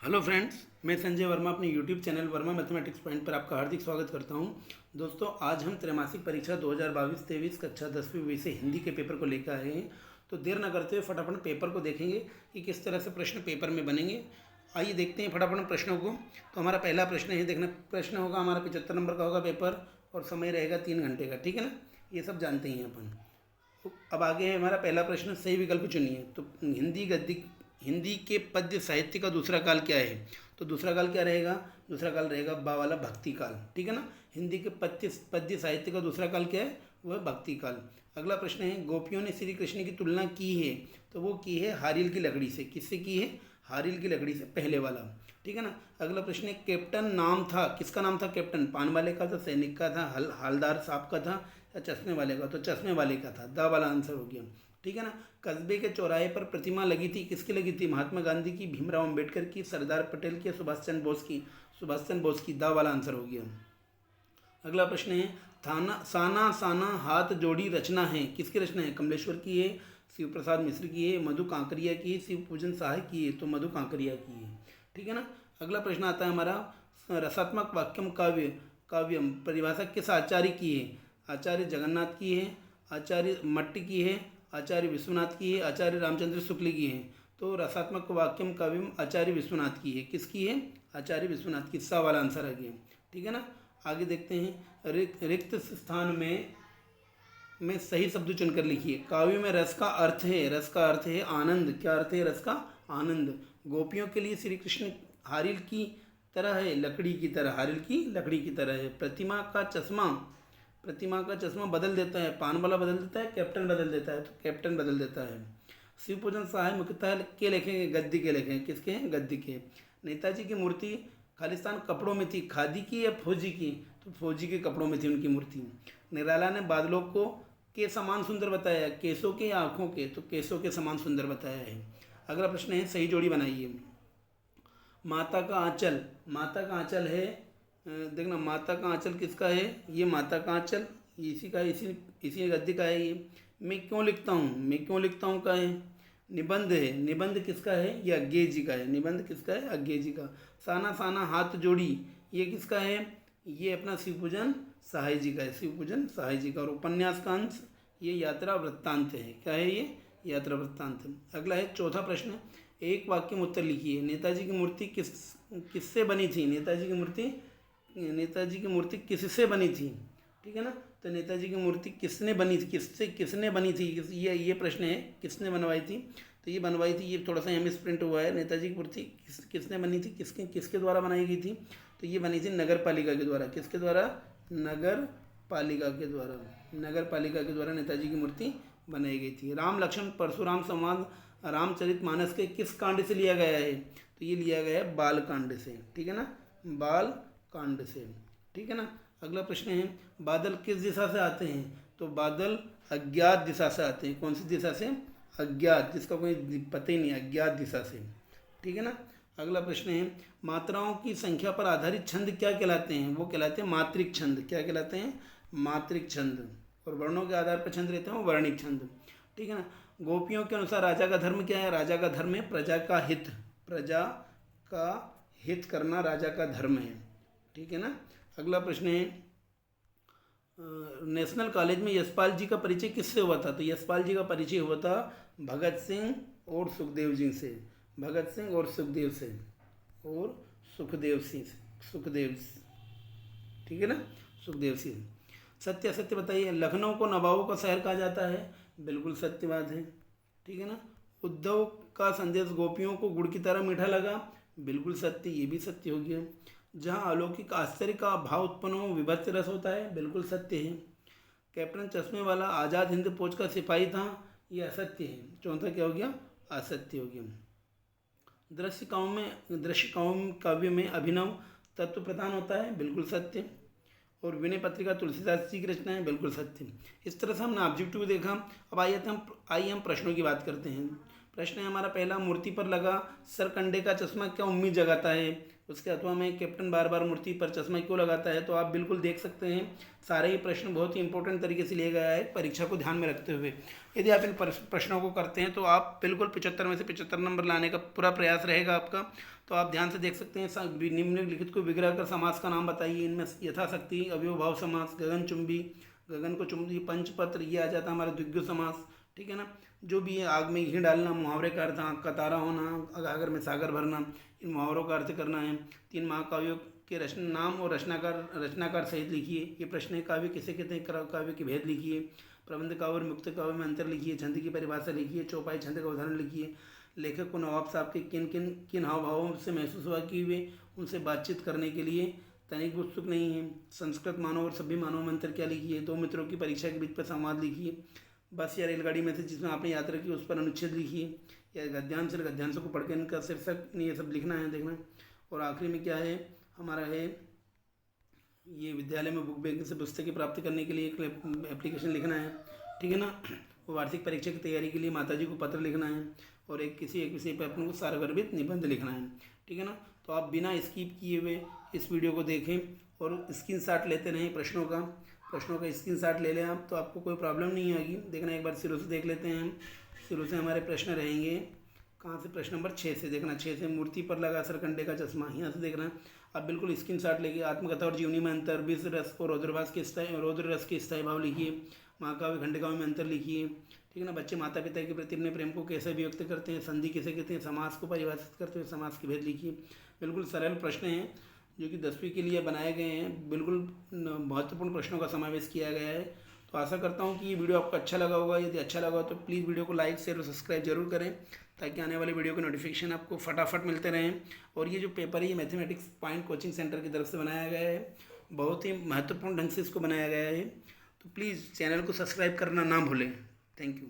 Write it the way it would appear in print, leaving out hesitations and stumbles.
Hello friends, मैं संजय वर्मा अपने YouTube channel Verma mathematics point पर आपका हार्दिक स्वागत करता हूं। दोस्तों, आज हम त्रैमासिक परीक्षा 2022-23 कक्षा 10वीं विषय हिंदी के पेपर को लेकर आए हैं। तो देर न करते हुए फटाफट पेपर को देखेंगे कि किस तरह से प्रश्न पेपर में बनेंगे। आइए देखते हैं फटाफट प्रश्नों को। तो हमारा पहला प्रश्न है, देखना प्रश्न होगा हमारा 75 नंबर का होगा पेपर और समय रहेगा 3 घंटे का। ठीक है ना, ये सब जानते ही हैं अपन। अब आगे है हमारा पहला प्रश्न, सही विकल्प चुनिए। तो हिंदी के पद्य साहित्य का दूसरा काल क्या है? तो दूसरा काल क्या रहेगा? दूसरा काल रहेगा बा वाला भक्ति काल। ठीक है ना, हिंदी के पद्य साहित्य का दूसरा काल क्या है? वह भक्ति काल। अगला प्रश्न है, गोपियों ने श्री कृष्ण की तुलना की है, तो वो की है हारिल की लकड़ी से। किससे की है? हारिल की लकड़ी से, पहले वाला। ठीक है ना। अगला प्रश्न है, कैप्टन नाम था, किसका नाम था कैप्टन? पान वाले का था, सैनिक का था, हालदार साहब का था या चश्मे वाले का? तो चश्मे वाले का था, दा वाला आंसर हो गया। ठीक है ना। कस्बे के चौराहे पर प्रतिमा लगी थी, किसकी लगी थी? महात्मा गांधी की, भीमराव अंबेडकर की, सरदार पटेल की, सुभाष चंद्र बोस की? सुभाष चंद्र बोस की, दा वाला आंसर हो गया। अगला प्रश्न है, थाना साना साना हाथ जोड़ी रचना है, किसकी रचना है? कमलेश्वर की है, शिव प्रसाद मिश्र की है, मधु कांकरिया की है, शिव पूजन सहाय की है? तो मधु कांकरिया की है। ठीक है ना। अगला प्रश्न आता है हमारा, रसात्मक वाक्यम काव्यम परिभाषा किस आचार्य की है? आचार्य जगन्नाथ की है, आचार्य मट्ट की है, आचार्य विश्वनाथ की है, आचार्य रामचंद्र शुक्ल की है? तो रसात्मक वाक्यम काव्यम आचार्य विश्वनाथ की है। किसकी है? आचार्य विश्वनाथ की, सा वाला आंसर आ गया। ठीक है ना। आगे देखते हैं, रिक्त स्थान में सही शब्द चुनकर लिखिए। काव्य में रस का अर्थ है, रस का अर्थ है आनंद। क्या अर्थ है रस का? आनंद। गोपियों के लिए श्री कृष्ण हारिल की तरह है, लकड़ी की तरह, हारिल की लकड़ी की तरह है। प्रतिमा का चश्मा बदल देता है, पान वाला बदल देता है, कैप्टन बदल देता है? तो कैप्टन बदल देता है। शिव पूजन सहाय मुख्यतः के लिखेंगे, गद्य के लिखेंगे। किसके हैं? गद्य के। नेताजी की मूर्ति खालिस्तान कपड़ों में थी, खादी की या फौजी की? तो फौजी के कपड़ों में थी उनकी मूर्ति। निराला ने बादलों को के समान सुंदर बताया, केसों के या आँखों के? तो केसों के समान सुंदर बताया है। अगला प्रश्न है, सही जोड़ी बनाइए। माता का आंचल, माता का आंचल है, देखना माता का आंचल किसका है? ये माता का आंचल इसी का, इसी गद्य का है ये। मैं क्यों लिखता हूँ, मैं क्यों लिखता हूँ का है? निबंध है, निबंध किसका है? ये अज्ञे जी का है, निबंध किसका है? अज्ञे जी का। साना साना हाथ जोड़ी, ये किसका है? ये अपना शिवपूजन सहाय जी का है, शिवपूजन सहाय जी का। और उपन्यास का अंश, ये यात्रा वृत्तांत है। क्या है ये? यात्रा वृत्तांत। अगला है चौथा प्रश्न, एक वाक्य में उत्तर लिखिए। नेताजी की मूर्ति किससे बनी थी? नेताजी की मूर्ति किससे बनी थी? ठीक है ना। तो नेताजी की मूर्ति किसने बनी थी, किसने बनी थी? ये प्रश्न है, किसने बनवाई थी? तो ये बनवाई थी, ये थोड़ा सा यहाँ मिस प्रिंट हुआ है। नेताजी की मूर्ति किसने बनी थी, किसके द्वारा बनाई गई थी? तो ये बनी थी नगर पालिका के द्वारा। किसके द्वारा? नगर पालिका के द्वारा। नगर पालिका के द्वारा नेताजी की मूर्ति बनाई गई थी। राम लक्ष्मण परशुराम संवाद रामचरितमानस के किस कांड से लिया गया है? तो ये लिया गया है बाल कांड से। ठीक है ना, बाल कांड से। ठीक है ना। अगला प्रश्न है, बादल किस दिशा से आते हैं? तो बादल अज्ञात दिशा से आते हैं। कौन सी दिशा से? अज्ञात, जिसका कोई पता ही नहीं, अज्ञात दिशा से। ठीक है ना। अगला प्रश्न है, मात्राओं की संख्या पर आधारित छंद क्या कहलाते हैं? वो कहलाते हैं मात्रिक छंद। क्या कहलाते हैं? मात्रिक छंद। और वर्णों के आधार पर छंद रहते हैं वो वर्णिक छंद। ठीक है ना। गोपियों के अनुसार राजा का धर्म क्या है? राजा का धर्म है प्रजा का हित, प्रजा का हित करना राजा का धर्म है। ठीक है ना। अगला प्रश्न है, नेशनल कॉलेज में यशपाल जी का परिचय किससे हुआ था? तो यशपाल जी का परिचय हुआ था भगत सिंह और सुखदेव जी से। भगत सिंह और सुखदेव से, और सुखदेव सिंह, सुखदेव। ठीक है ना, सुखदेव सिंह। सत्य असत्य बताइए। लखनऊ को नवाबों का शहर कहा जाता है, बिल्कुल सत्य बात है। ठीक है ना। उद्धव का संदेश गोपियों को गुड़ की तरह मीठा लगा, बिल्कुल सत्य, ये भी सत्य हो गया। जहाँ अलौकिक आश्चर्य का भाव उत्पन्न हो विभत्स रस होता है, बिल्कुल सत्य है। कैप्टन चश्मे वाला आज़ाद हिंद फौज का सिपाही था, ये असत्य है। चौथा क्या हो गया? असत्य हो गया। दृश्य काव्य में अभिनव तत्व प्रधान होता है, बिल्कुल सत्य। और विनय पत्रिका तुलसीदास जी की रचना है, बिल्कुल सत्य। इस तरह से हमने ऑब्जेक्टिव देखा। अब आइए हम प्रश्नों की बात करते हैं। प्रश्न है हमारा पहला, मूर्ति पर लगा सरकंडे का चश्मा क्या उम्मीद जगाता है। उसके अथवा में कैप्टन बार बार मूर्ति पर चश्मा क्यों लगाता है। तो आप बिल्कुल देख सकते हैं सारे ही प्रश्न बहुत ही इंपॉर्टेंट तरीके से लिए गया है परीक्षा को ध्यान में रखते हुए। यदि आप इन प्रश्नों को करते हैं तो आप बिल्कुल 75 में से 75 नंबर लाने का पूरा प्रयास रहेगा आपका। तो आप ध्यान से देख सकते हैं, निम्नलिखित को विग्रह कर समास का नाम बताइए। इनमें यथाशक्ति, अव्यवभाव समास, गगनचुंबी, गगन को चुंबी, पंचपत्र, ये आ जाता है हमारा द्विगु समास। ठीक है ना। जो भी है, आग में घी डालना, मुहावरे का अर्थ, आँख का तारा होना, अगागर में सागर भरना, इन मुहावरों का अर्थ करना है। 3 महाकाव्यों के नाम और रचनाकार सहित लिखिए। ये प्रश्न है। काव्य किसे कहते हैं, काव्य के भेद लिखिए। प्रबंध काव्य और मुक्त काव्य में अंतर लिखिए। छंद की परिभाषा लिखिए। चौपाई छंद का उदाहरण लिखिए। लेखक को नवाब साहब के किन हाव भावों से महसूस हुआ कि वे उनसे बातचीत करने के लिए तनिक उत्सुक नहीं है। संस्कृत मानव और सभी मानव में अंतर क्या लिखिए। 2 मित्रों की परीक्षा के बीच पर संवाद लिखिए। बस या रेलगाड़ी में से जिसमें आपने यात्रा की उस पर अनुच्छेद लिखिए। या गद्यांश को पढ़ के इनका शीर्षक ये सब लिखना है, देखना। और आखिरी में क्या है हमारा है, ये विद्यालय में बुक बैंक से पुस्तकें प्राप्त करने के लिए एक एप्लीकेशन लिखना है। ठीक है ना। वार्षिक परीक्षा की तैयारी के लिए माताजी को पत्र लिखना है। और एक विषय पर अपने को सारगर्भित निबंध लिखना है। ठीक है ना। तो आप बिना स्किप किए हुए इस वीडियो को देखें और स्क्रीनशॉट लेते रहें प्रश्नों का स्क्रीनशॉट ले लें आप, तो आपको कोई प्रॉब्लम नहीं आएगी। देखना, एक बार शुरू से देख लेते हैं हम। शुरू से हमारे प्रश्न रहेंगे कहाँ से, प्रश्न नंबर 6 से। देखना, 6 से, मूर्ति पर लगा सरकंडे का चश्मा, यहाँ से देखना। आप बिल्कुल स्क्रीनशॉट लेके आत्मकथा और जीवनी में अंतर, विष रस और रौद्र रस के स्थायी भाव लिखिए। महाकाव्य खंडकाव्य में अंतर लिखिए। ठीक है ना। बच्चे माता पिता के प्रति अपने प्रेम को कैसे व्यक्त करते हैं, संधि किसे कहते हैं, समास को परिभाषित करते हुए समास के भेद लिखिए। बिल्कुल सरल प्रश्न हैं जो कि 10वीं के लिए बनाए गए हैं। बिल्कुल महत्वपूर्ण प्रश्नों का समावेश किया गया है। तो आशा करता हूँ कि ये वीडियो आपको अच्छा लगा होगा। यदि अच्छा लगा हो तो प्लीज़ वीडियो को लाइक, शेयर और सब्सक्राइब जरूर करें, ताकि आने वाले वीडियो के नोटिफिकेशन आपको फटाफट मिलते रहें। और ये जो पेपर है, ये मैथमेटिक्स पॉइंट कोचिंग सेंटर की तरफ से बनाया गया है। बहुत ही महत्वपूर्ण ढंग से इसको बनाया गया है। तो प्लीज़ चैनल को सब्सक्राइब करना ना भूलें। Thank you.